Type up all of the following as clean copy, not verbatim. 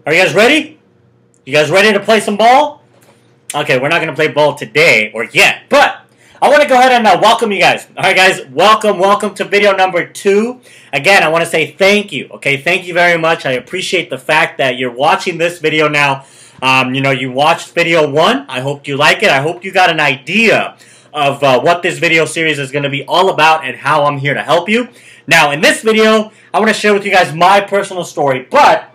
Are you guys ready? You guys ready to play some ball? Okay, we're not going to play ball today, or yet, but I want to go ahead and welcome you guys. Alright guys, welcome to video number 2. Again, I want to say thank you, okay? Thank you very much. I appreciate the fact that you're watching this video now. You watched video 1. I hope you like it. I hope you got an idea of what this video series is going to be all about and how I'm here to help you. Now, in this video, I want to share with you guys my personal story, but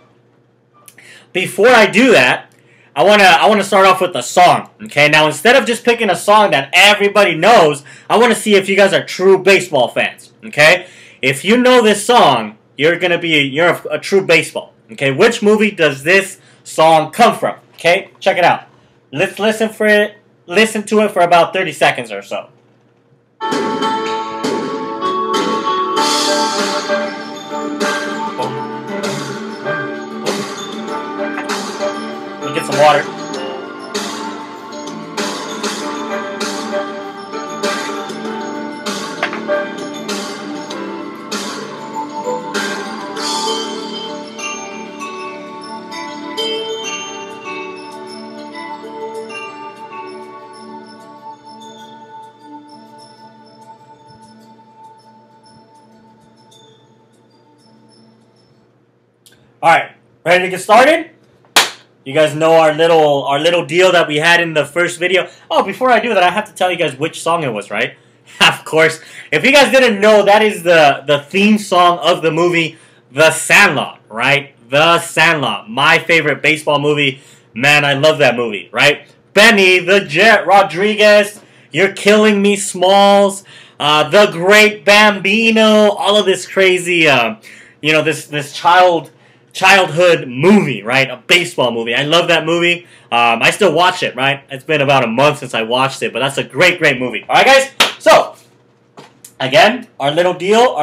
before I do that, I want to start off with a song, okay? Now, instead of just picking a song that everybody knows, I want to see if you guys are true baseball fans, okay? If you know this song, you're a true baseball, okay? Which movie does this song come from, okay? Check it out. Let's listen to it for about 30 seconds or so. Get some water. All right, ready to get started? You guys know our little deal that we had in the first video. Oh, before I do that, I have to tell you guys which song it was, right? Of course. If you guys didn't know, that is the theme song of the movie The Sandlot, right? The Sandlot. My favorite baseball movie. Man, I love that movie, right? Benny the Jet Rodriguez, You're Killing Me Smalls, The Great Bambino, all of this crazy, this childhood movie, right? A baseball movie. I love that movie. I still watch it, right? It's been about a month since I watched it, but that's a great movie. Alright, guys? So, again, our little deal,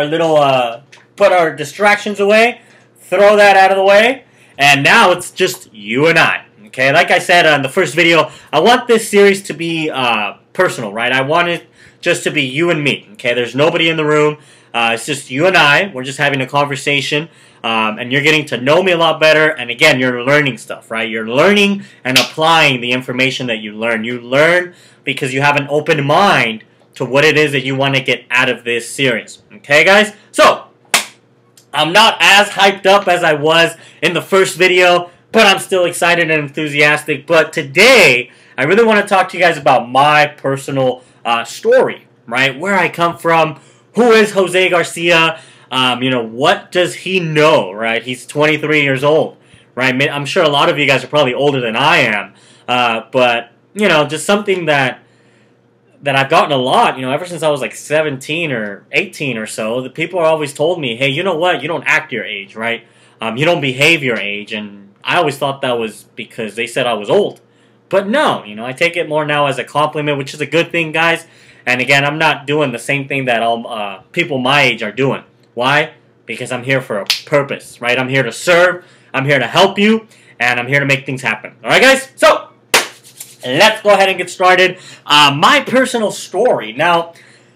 put our distractions away, throw that out of the way, and now it's just you and I. Okay, like I said in the first video, I want this series to be personal, right? I want it just to be you and me. Okay, there's nobody in the room. It's just you and I. We're just having a conversation. And you're getting to know me a lot better, and again, you're learning stuff, right? You're learning and applying the information that you learn. You learn because you have an open mind to what it is that you want to get out of this series. Okay, guys? So, I'm not as hyped up as I was in the first video, but I'm still excited and enthusiastic. But today, I really want to talk to you guys about my personal story, right? Where I come from, who is Jose Garcia, what does he know, right? He's 23 years old, right? I'm sure a lot of you guys are probably older than I am, but, just something that I've gotten a lot, ever since I was like 17 or 18 or so, the people are always told me, hey, you know what, you don't act your age, right? You don't behave your age, and I always thought that was because they said I was old. But no, I take it more now as a compliment, which is a good thing, guys. And again, I'm not doing the same thing that all people my age are doing. Why? Because I'm here for a purpose, right? I'm here to serve, I'm here to help you, and I'm here to make things happen. Alright, guys? So, let's go ahead and get started. My personal story. Now,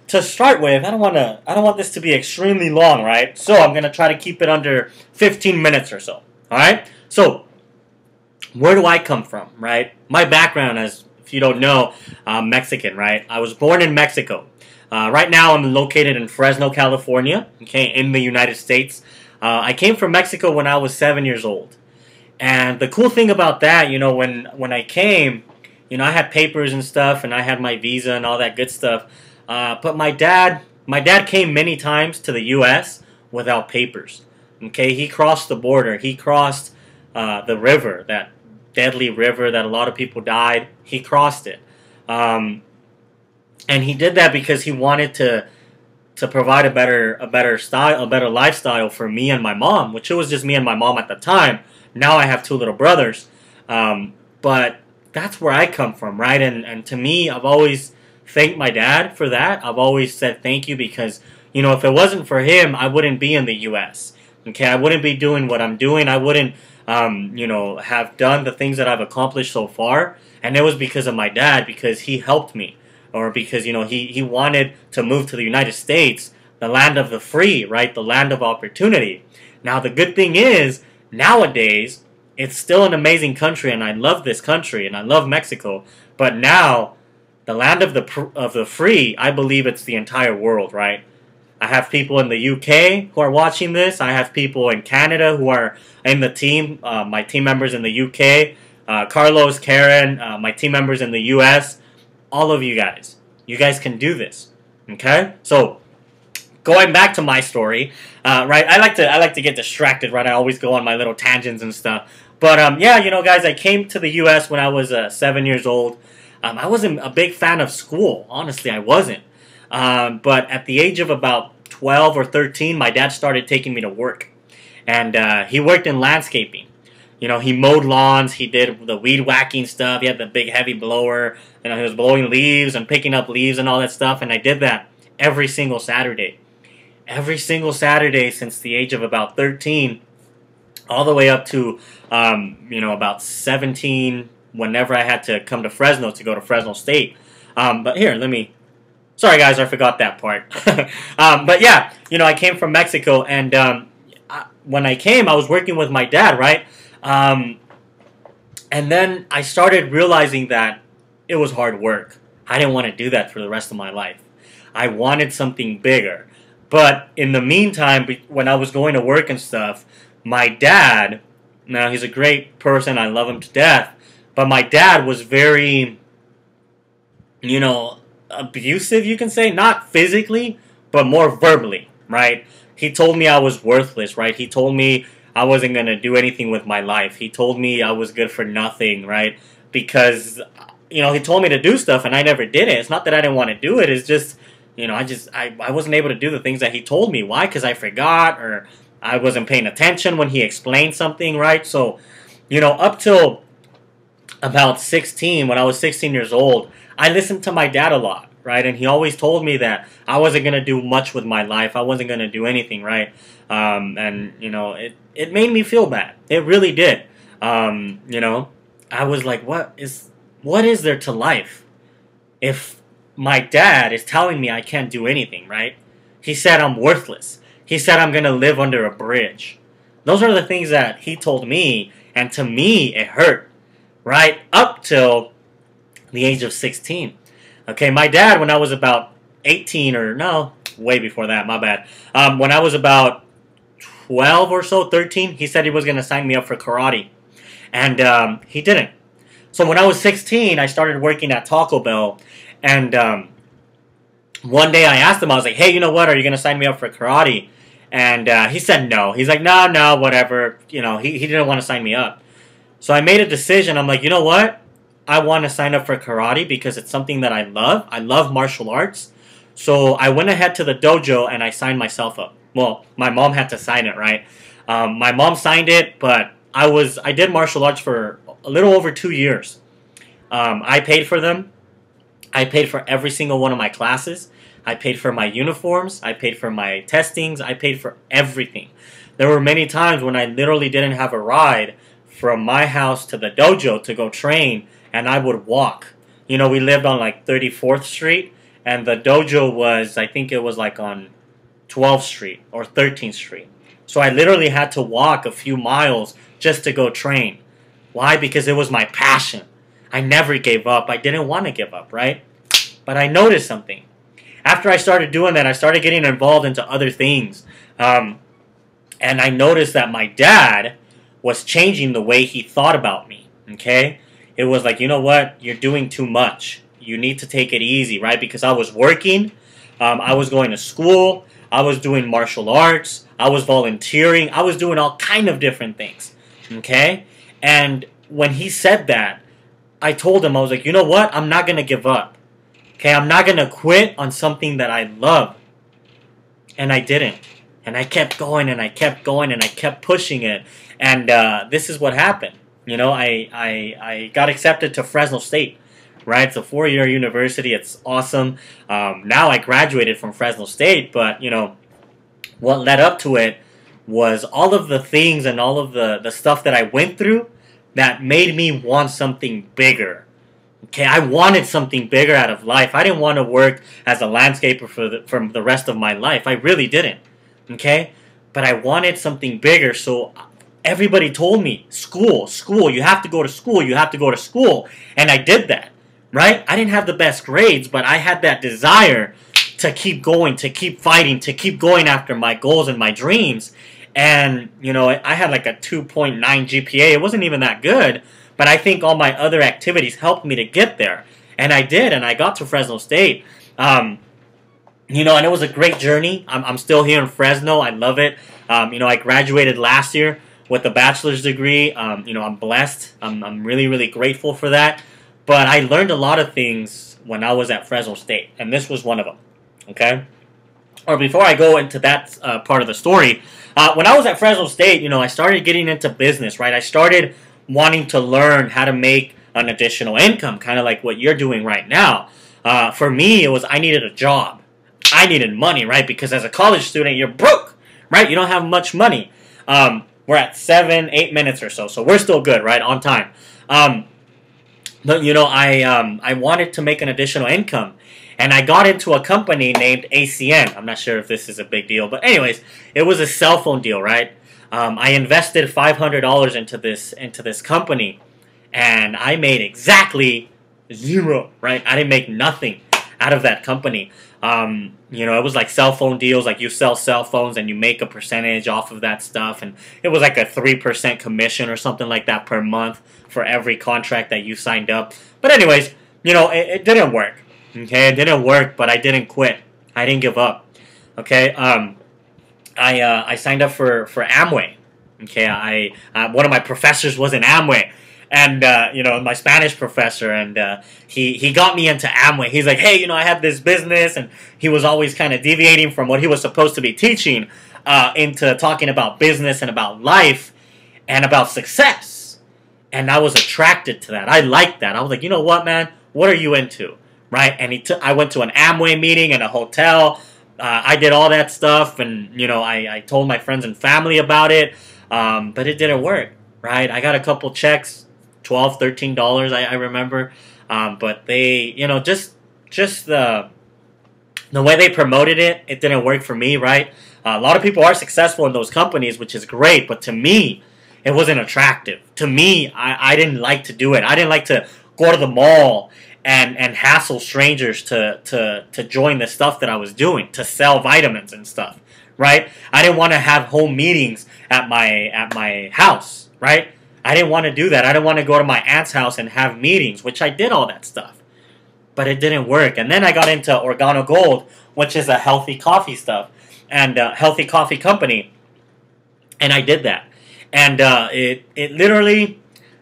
to start with, I don't want this to be extremely long, right? So, I'm going to try to keep it under 15 minutes or so. Alright? So, where do I come from, right? My background, as if you don't know, I'm Mexican, right? I was born in Mexico. Right now, I'm located in Fresno, California, okay, in the United States. I came from Mexico when I was 7 years old. And the cool thing about that, when I came, I had papers and stuff, and I had my visa and all that good stuff. But my dad came many times to the U.S. without papers, okay? He crossed the border. He crossed the river, that deadly river that a lot of people died. He crossed it. And he did that because he wanted to provide a better lifestyle for me and my mom, which it was just me and my mom at the time. Now I have 2 little brothers. But that's where I come from, right? And to me, I've always thanked my dad for that. I've always said thank you because, if it wasn't for him, I wouldn't be in the U.S. Okay, I wouldn't be doing what I'm doing. I wouldn't, have done the things that I've accomplished so far. And it was because of my dad, because he helped me. Or because, he wanted to move to the United States, the land of the free, right? The land of opportunity. Now, the good thing is, nowadays, it's still an amazing country, and I love this country, and I love Mexico. But now, the land of the free, I believe it's the entire world, right? I have people in the UK who are watching this. I have people in Canada who are in the team, my team members in the UK, Carlos, Karen, my team members in the US, all of you guys. You guys can do this, okay? So, going back to my story, right? I like to get distracted, right? I always go on my little tangents and stuff. But yeah, you know, guys, I came to the U.S. when I was 7 years old. I wasn't a big fan of school, honestly, I wasn't. But at the age of about 12 or 13, my dad started taking me to work, and he worked in landscaping. You know, he mowed lawns, he did the weed whacking stuff. He had the big heavy blower. You know, he was blowing leaves and picking up leaves and all that stuff. And I did that every single Saturday. Every single Saturday since the age of about 13, all the way up to, you know, about 17, whenever I had to come to Fresno to go to Fresno State. But here, sorry guys, I forgot that part. But yeah, you know, I came from Mexico, and when I came, I was working with my dad, right? And then I started realizing that it was hard work. I didn't want to do that for the rest of my life. I wanted something bigger. But in the meantime, when I was going to work and stuff, my dad, now he's a great person, I love him to death, but my dad was very, you know, abusive, you can say. Not physically, but more verbally, right? He told me I was worthless, right? He told me I wasn't going to do anything with my life. He told me I was good for nothing, right? Because, you know, he told me to do stuff and I never did it. It's not that I didn't want to do it. It's just, you know, I wasn't able to do the things that he told me. Why? Because I forgot, or I wasn't paying attention when he explained something, right? So, you know, up till about 16, when I was 16 years old, I listened to my dad a lot, right? And he always told me that I wasn't going to do much with my life. I wasn't going to do anything, right? And, you know, it made me feel bad. It really did. You know, I was like, what is there to life if my dad is telling me I can't do anything, right? He said I'm worthless. He said I'm going to live under a bridge. Those are the things that he told me, and to me, it hurt, right? Up till the age of 16. Okay, my dad, when I was about 18, or no, way before that, my bad. When I was about 12 or so, 13, he said he was going to sign me up for karate. And he didn't. So when I was 16, I started working at Taco Bell. And one day I asked him, I was like, hey, you know what? Are you going to sign me up for karate? And he said no. He's like, no, whatever. You know, he didn't want to sign me up. So I made a decision. I'm like, you know what? I want to sign up for karate because it's something that I love. I love martial arts. So I went ahead to the dojo and I signed myself up. Well, my mom had to sign it, right? My mom signed it, but I did martial arts for a little over 2 years. I paid for them. I paid for every single one of my classes. I paid for my uniforms. I paid for my testings. I paid for everything. There were many times when I literally didn't have a ride from my house to the dojo to go train, and I would walk. You know, we lived on like 34th Street, and the dojo was, I think it was like on 12th Street or 13th Street. So I literally had to walk a few miles just to go train. Why? Because it was my passion. I never gave up. I didn't want to give up, right? But I noticed something. After I started doing that, I started getting involved into other things. And I noticed that my dad was changing the way he thought about me, okay? It was like, you know what? You're doing too much. You need to take it easy, right? Because I was working. I was going to school. I was doing martial arts. I was volunteering. I was doing all kind of different things, okay? And when he said that, I told him, I was like, you know what? I'm not going to give up. Okay, I'm not going to quit on something that I love. And I didn't. And I kept going, and I kept going, and I kept pushing it. And this is what happened. You know, I got accepted to Fresno State, right? It's a 4-year university. It's awesome. Now I graduated from Fresno State, but, you know, what led up to it was all of the things and all of the stuff that I went through that made me want something bigger. Okay, I wanted something bigger out of life. I didn't want to work as a landscaper for the rest of my life. I really didn't. Okay? But I wanted something bigger, so everybody told me, school, school, you have to go to school, you have to go to school. And I did that, right? I didn't have the best grades, but I had that desire to keep going, to keep fighting, to keep going after my goals and my dreams. And, you know, I had like a 2.9 GPA. It wasn't even that good, but I think all my other activities helped me to get there. And I did, and I got to Fresno State. You know, and it was a great journey. I'm still here in Fresno. I love it. You know, I graduated last year with a bachelor's degree. You know, I'm blessed. I'm really, really grateful for that. But I learned a lot of things when I was at Fresno State, and this was one of them. Okay? Or before I go into that part of the story, when I was at Fresno State, you know, I started getting into business, right? I started wanting to learn how to make an additional income, kind of like what you're doing right now. For me, it was I needed a job. I needed money, right? Because as a college student, you're broke, right? You don't have much money. We're at 7-8 minutes or so we're still good, right? On time. But, you know, I wanted to make an additional income. And I got into a company named ACN. I'm not sure if this is a big deal. But anyways, it was a cell phone deal, right? I invested $500 into this company. And I made exactly zero, right? I didn't make nothing out of that company. You know, it was like cell phone deals, like you sell cell phones and you make a percentage off of that stuff. And it was like a 3% commission or something like that per month for every contract that you signed up. But anyways, you know, it didn't work. Okay, it didn't work, but I didn't quit. I didn't give up. Okay, I signed up for Amway. Okay, one of my professors was in Amway. And, you know, my Spanish professor, and he got me into Amway. He's like, hey, you know, I have this business, and he was always kind of deviating from what he was supposed to be teaching into talking about business and about life and about success. And I was attracted to that. I liked that. I was like, you know what, man? What are you into? Right? And I went to an Amway meeting in a hotel. I did all that stuff, and, you know, I told my friends and family about it, but it didn't work, right? I got a couple checks. $12, $13, I remember, but they, you know, just the way they promoted it, it didn't work for me, right? A lot of people are successful in those companies, which is great, but to me, it wasn't attractive. To me, I didn't like to do it. I didn't like to go to the mall and hassle strangers to join the stuff that I was doing, to sell vitamins and stuff, right? I didn't want to have home meetings at my house, right? I didn't want to do that. I didn't want to go to my aunt's house and have meetings, which I did all that stuff. But it didn't work. And then I got into Organo Gold, which is a healthy coffee stuff, and a healthy coffee company. And I did that. And it literally,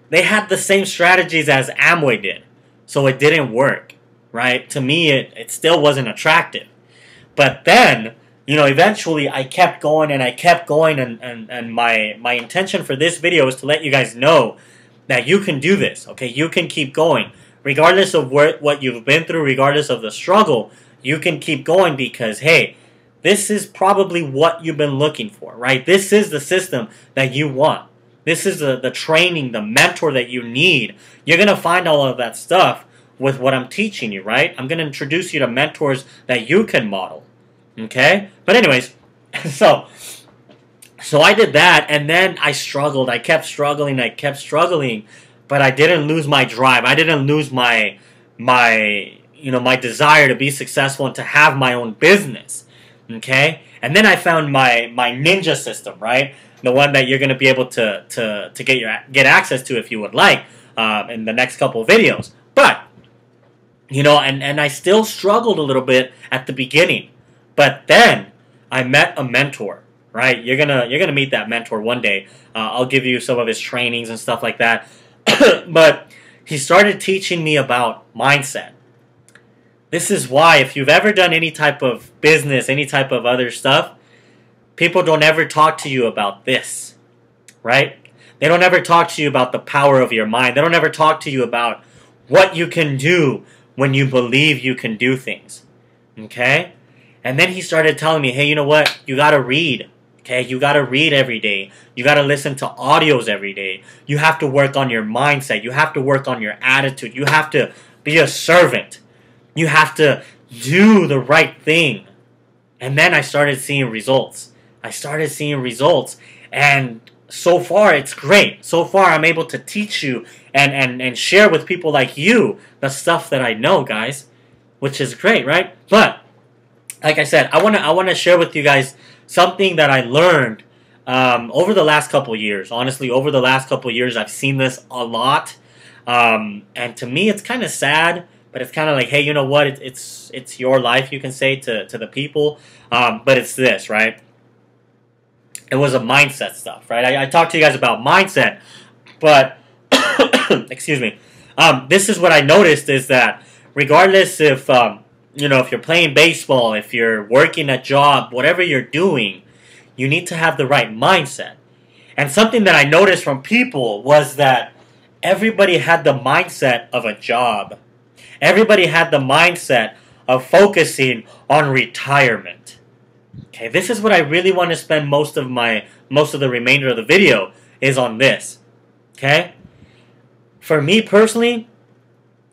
they had the same strategies as Amway did. So it didn't work, right? To me, it still wasn't attractive. But then, you know, eventually I kept going and I kept going, and my intention for this video is to let you guys know that you can do this, okay? You can keep going. Regardless of what you've been through, regardless of the struggle, you can keep going because, hey, this is probably what you've been looking for, right? This is the system that you want. This is the training, the mentor that you need. You're going to find all of that stuff with what I'm teaching you, right? I'm going to introduce you to mentors that you can model. Okay? But anyways, so I did that, and then I struggled. I kept struggling, but I didn't lose my drive. I didn't lose my desire to be successful and to have my own business. Okay? And then I found my ninja system, right? The one that you're going to be able to get access to if you would like in the next couple of videos. But, you know, and I still struggled a little bit at the beginning. But then I met a mentor, right? You're gonna meet that mentor one day. I'll give you some of his trainings and stuff like that. But he started teaching me about mindset. This is why, if you've ever done any type of business, any type of other stuff, people don't ever talk to you about this, right? They don't ever talk to you about the power of your mind. They don't ever talk to you about what you can do when you believe you can do things, okay? And then he started telling me, hey, you know what? You got to read, okay? You got to read every day. You got to listen to audios every day. You have to work on your mindset. You have to work on your attitude. You have to be a servant. You have to do the right thing. And then I started seeing results. And so far it's great. So far I'm able to teach you and share with people like you the stuff that I know, guys, which is great, right? But like I said, I wanna share with you guys something that I learned over the last couple years. Honestly, over the last couple years, I've seen this a lot, and to me, it's kind of sad. But it's kind of like, hey, you know what? It's your life, you can say to the people. But it's this, right? It was a mindset stuff, right? I talked to you guys about mindset, but excuse me. This is what I noticed is that regardless if if you're playing baseball, if you're working a job, whatever you're doing, you need to have the right mindset. And something that I noticed from people was that everybody had the mindset of a job. Everybody had the mindset of focusing on retirement. Okay, this is what I really want to spend most of the remainder of the video is on this. Okay? For me personally,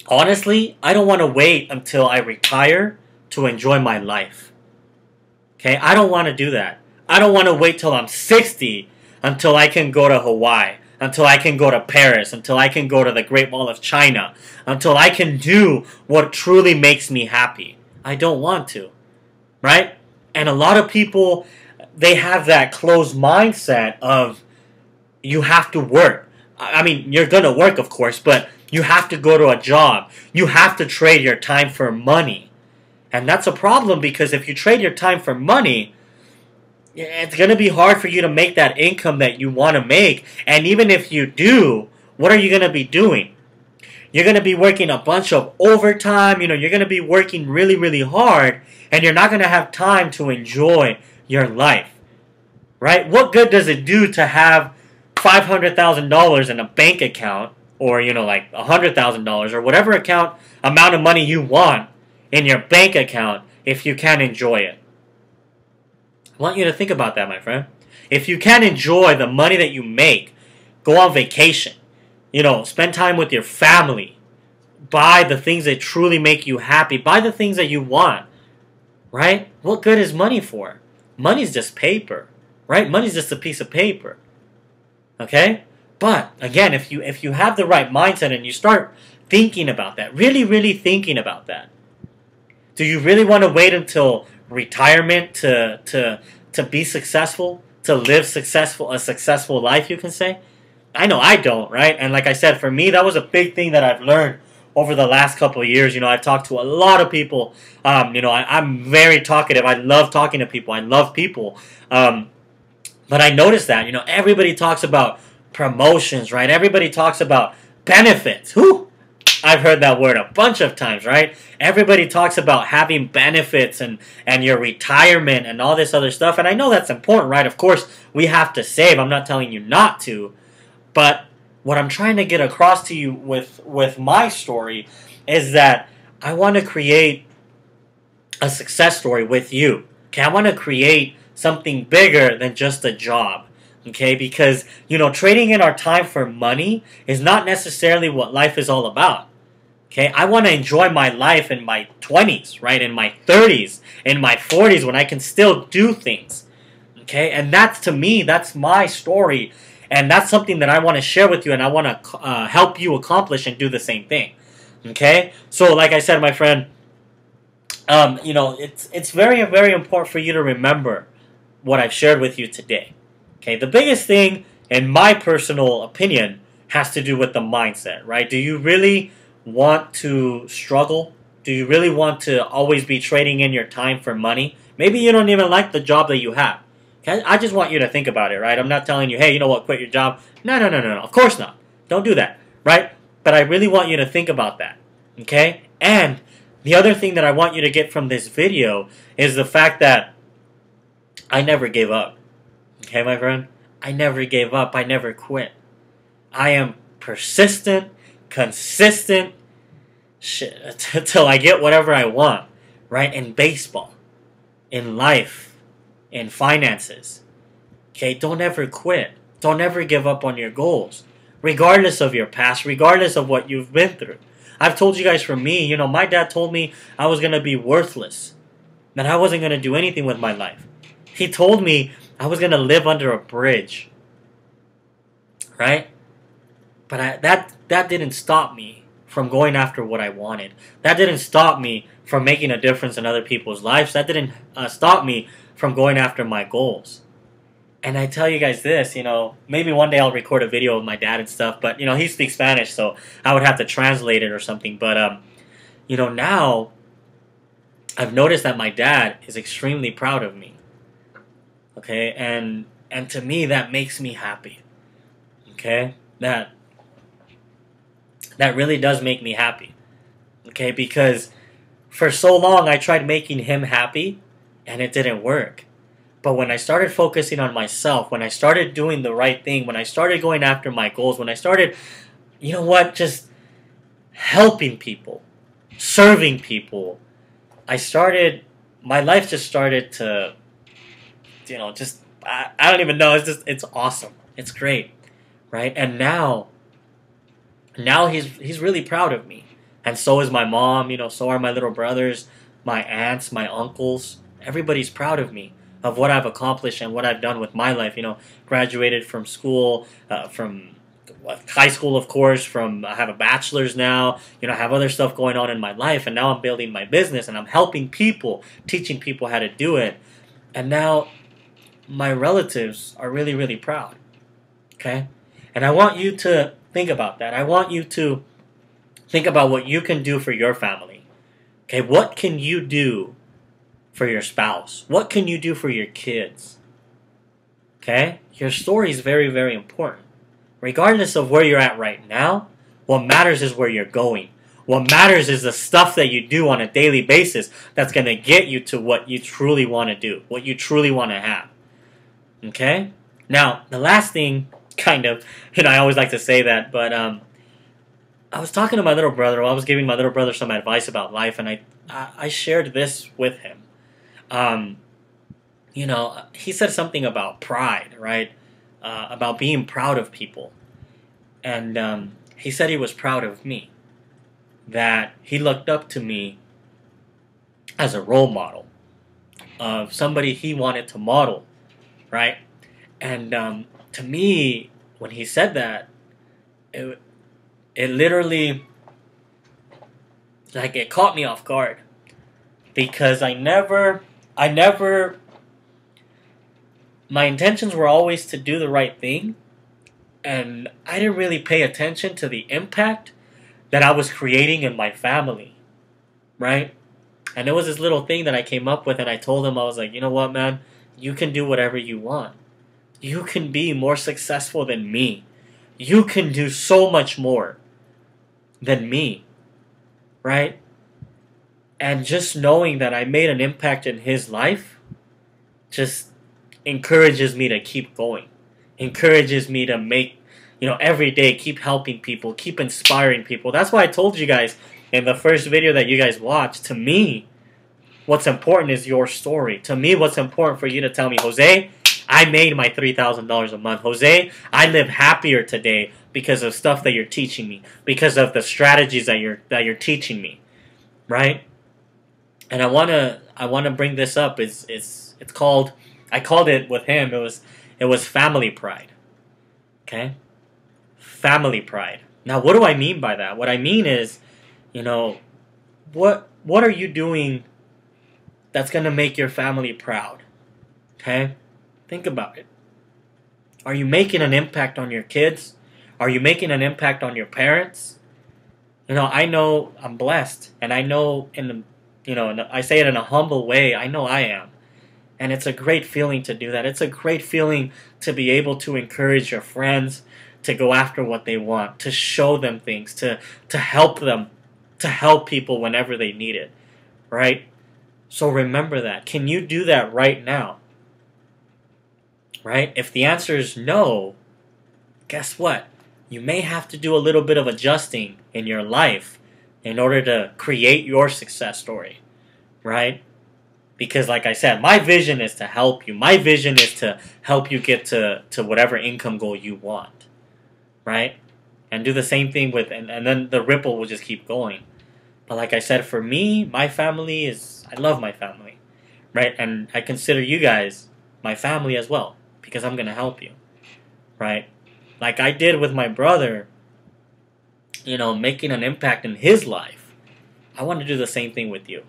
honestly, I don't want to wait until I retire to enjoy my life. Okay? I don't want to do that. I don't want to wait till I'm 60 until I can go to Hawaii, until I can go to Paris, until I can go to the Great Wall of China, until I can do what truly makes me happy. I don't want to, right? And a lot of people, they have that closed mindset of you have to work. I mean, you're going to work, of course, but you have to go to a job. You have to trade your time for money. And that's a problem because if you trade your time for money, it's going to be hard for you to make that income that you want to make. And even if you do, what are you going to be doing? You're going to be working a bunch of overtime. You're going to be working really, really hard. And you're not going to have time to enjoy your life. Right? What good does it do to have $500,000 in a bank account or, like $100,000 or whatever amount of money you want in your bank account if you can't enjoy it? I want you to think about that, my friend. If you can't enjoy the money that you make, go on vacation. Spend time with your family. Buy the things that truly make you happy. Buy the things that you want. Right? What good is money for? Money's just paper. Right? Money's just a piece of paper. Okay? But, again, if you have the right mindset and you start thinking about that, really, really thinking about that, do you really want to wait until retirement to be successful, to live a successful life, you can say? I know I don't, right? And like I said, for me, that was a big thing that I've learned over the last couple of years. I've talked to a lot of people. I'm very talkative. I love talking to people. I love people. But I noticed that, everybody talks about promotions, right? Everybody talks about benefits. Whew! I've heard that word a bunch of times, right? Everybody talks about having benefits and your retirement and all this other stuff. And I know that's important, right? Of course, we have to save. I'm not telling you not to. But what I'm trying to get across to you with my story is that I want to create a success story with you. Okay, I want to create something bigger than just a job. Okay, because, trading in our time for money is not necessarily what life is all about. Okay, I want to enjoy my life in my 20s, right? In my 30s, in my 40s, when I can still do things. Okay, and that's, to me, that's my story. And that's something that I want to share with you, and I want to help you accomplish and do the same thing. Okay, so like I said, my friend, it's very, very important for you to remember what I've shared with you today. Okay, the biggest thing, in my personal opinion, has to do with the mindset, right? Do you really want to struggle? Do you really want to always be trading in your time for money? Maybe you don't even like the job that you have. Okay? I just want you to think about it, right? I'm not telling you, hey, you know what, quit your job. No. Of course not. Don't do that, right? But I really want you to think about that, okay? And the other thing that I want you to get from this video is the fact that I never gave up. Okay, my friend? I never gave up. I never quit. I am persistent, consistent, till I get whatever I want, right? In baseball, in life, in finances. Okay, don't ever quit. Don't ever give up on your goals, regardless of your past, regardless of what you've been through. I've told you guys, for me, my dad told me I was going to be worthless, that I wasn't going to do anything with my life. He told me I was going to live under a bridge. right? But that didn't stop me from going after what I wanted. That didn't stop me from making a difference in other people's lives. That didn't stop me from going after my goals. And I tell you guys this, maybe one day I'll record a video of my dad and stuff, but, he speaks Spanish, so I would have to translate it or something. But, now I've noticed that my dad is extremely proud of me. Okay? And to me, that makes me happy. Okay? That really does make me happy. Okay? Because for so long, I tried making him happy, and it didn't work. But when I started focusing on myself, when I started doing the right thing, when I started going after my goals, when I started, just helping people, serving people, my life just started to, I don't even know, it's awesome. It's great, right? And now he's really proud of me. And so is my mom, so are my little brothers, my aunts, my uncles. Everybody's proud of me, of what I've accomplished and what I've done with my life. Graduated from school, from high school, of course. I have a bachelor's now. I have other stuff going on in my life, and now I'm building my business, and I'm helping people, teaching people how to do it. And now my relatives are really, really proud. Okay? And I want you to think about that. I want you to think about what you can do for your family. Okay? What can you do for your spouse? What can you do for your kids? Okay? Your story is very, very important. Regardless of where you're at right now, what matters is where you're going. What matters is the stuff that you do on a daily basis that's going to get you to what you truly want to do, what you truly want to have. Okay? Now, the last thing, kind of, I always like to say that, but I was talking to my little brother. I was giving my little brother some advice about life, and I shared this with him. He said something about pride, right? About being proud of people. And he said he was proud of me. That he looked up to me as a role model of somebody he wanted to model, right? And to me, when he said that, it literally, it caught me off guard. Because my intentions were always to do the right thing, and I didn't really pay attention to the impact that I was creating in my family, right? And it was this little thing that I came up with, and I told him, I was like, you know what, man? You can do whatever you want. You can be more successful than me. You can do so much more than me, right? And just knowing that I made an impact in his life just encourages me to keep going. Encourages me to make, every day keep helping people, keep inspiring people. That's why I told you guys in the first video that you guys watched, to me, what's important is your story. To me, what's important for you to tell me, Jose, I made my $3,000 a month. Jose, I live happier today because of stuff that you're teaching me, because of the strategies that you're teaching me, right? And I wanna bring this up. It's called, I called it with him. It was family pride. Okay, family pride. Now, what do I mean by that? What I mean is, what are you doing that's gonna make your family proud? Okay, think about it. Are you making an impact on your kids? Are you making an impact on your parents? I know I'm blessed, and I know I say it in a humble way, I know I am. And it's a great feeling to do that. It's a great feeling to be able to encourage your friends to go after what they want, to show them things, to help them, to help people whenever they need it, right? So remember that. Can you do that right now? Right? If the answer is no, guess what? You may have to do a little bit of adjusting in your life in order to create your success story, right? Because like I said, my vision is to help you. My vision is to help you get to whatever income goal you want, right? And do the same thing with, and then the ripple will just keep going. But like I said, for me, my family is, I love my family, right? And I consider you guys my family as well, because I'm going to help you, right? like I did with my brother, you know, making an impact in his life, I want to do the same thing with you.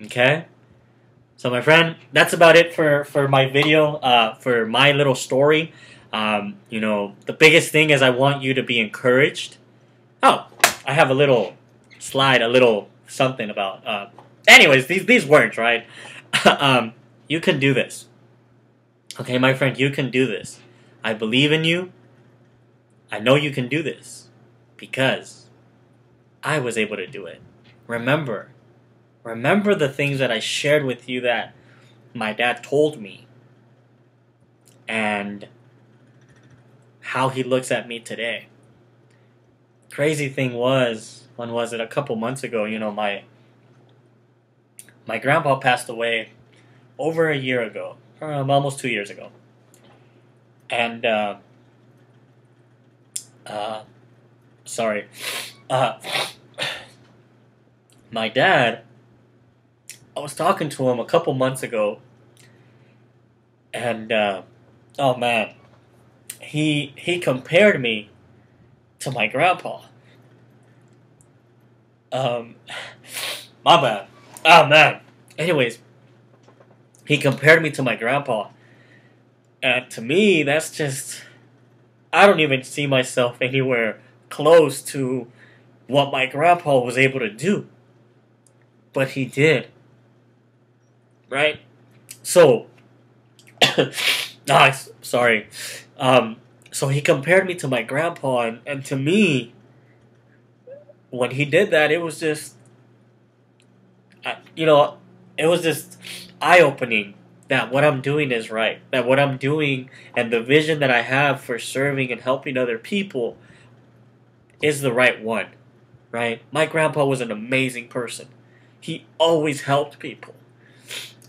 Okay? So my friend, that's about it for my video, for my little story. You know, the biggest thing is I want you to be encouraged. Oh, I have a little slide, a little something about, anyways, these words, right? You can do this. Okay, my friend, you can do this. I believe in you. I know you can do this because I was able to do it. Remember the things that I shared with you that my dad told me and how he looks at me today. Crazy thing was, when was it? A couple months ago, you know, my grandpa passed away over a year ago, almost 2 years ago. And, my dad, I was talking to him a couple months ago, and, oh man, he compared me to my grandpa. My bad. Oh man. Anyways, he compared me to my grandpa. And to me, that's just, I don't even see myself anywhere close to what my grandpa was able to do. But he did. Right? So, sorry. So he compared me to my grandpa, and to me, when he did that, it was just, you know, it was just eye-opening that what I'm doing is right. That what I'm doing and the vision that I have for serving and helping other people is the right one, right? My grandpa was an amazing person. He always helped people,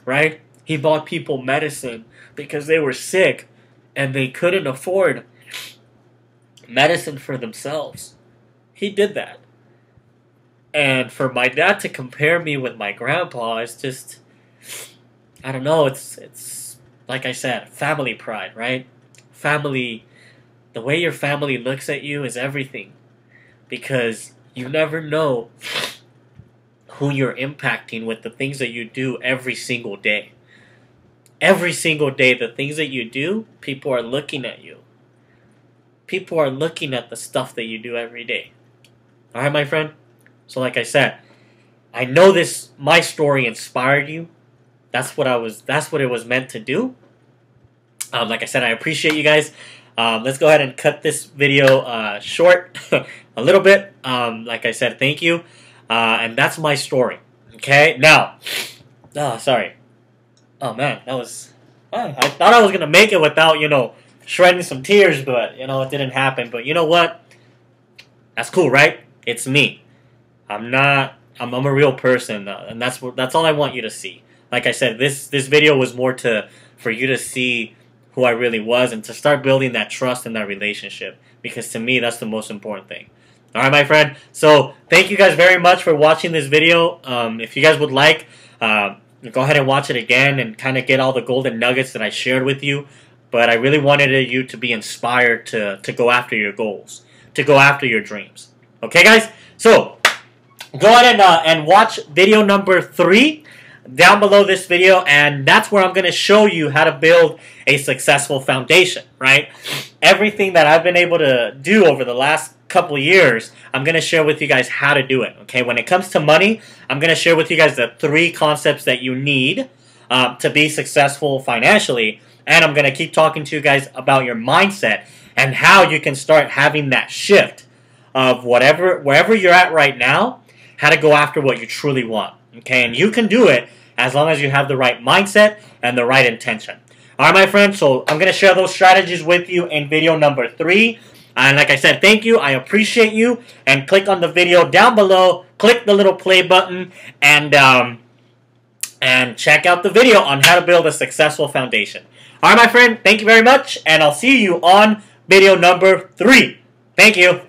right? He bought people medicine because they were sick and they couldn't afford medicine for themselves. He did that. And for my dad to compare me with my grandpa is just, I don't know, it's like I said, family pride, right? Family, the way your family looks at you is everything. Because you never know who you're impacting with the things that you do every single day. Every single day, the things that you do, people are looking at you. People are looking at the stuff that you do every day. Alright, my friend? So like I said, I know my story inspired you. That's what it was meant to do. Like I said, I appreciate you guys. Let's go ahead and cut this video short a little bit. Like I said, thank you. And that's my story. Okay? Now, sorry. Oh man, that was, I thought I was going to make it without, you know, shredding some tears, but, you know, it didn't happen. But you know what? That's cool, right? It's me. I'm a real person, and that's all I want you to see. Like I said, this video was more for you to see who I really was and to start building that trust and that relationship, because to me, that's the most important thing. All right, my friend. So thank you guys very much for watching this video. If you guys would like, go ahead and watch it again and kind of get all the golden nuggets that I shared with you. But I really wanted you to be inspired to go after your goals, to go after your dreams. Okay, guys? So go ahead and watch video number 3 down below this video, and that's where I'm going to show you how to build a successful foundation, right? Everything that I've been able to do over the last couple of years, I'm going to share with you guys how to do it, okay? When it comes to money, I'm going to share with you guys the 3 concepts that you need to be successful financially, and I'm going to keep talking to you guys about your mindset and how you can start having that shift of wherever you're at right now, how to go after what you truly want. Okay, and you can do it as long as you have the right mindset and the right intention. Alright, my friends, so I'm going to share those strategies with you in video number 3. And like I said, thank you, I appreciate you, and click on the video down below, click the little play button, and check out the video on how to build a successful foundation. Alright, my friend, thank you very much, and I'll see you on video number 3. Thank you.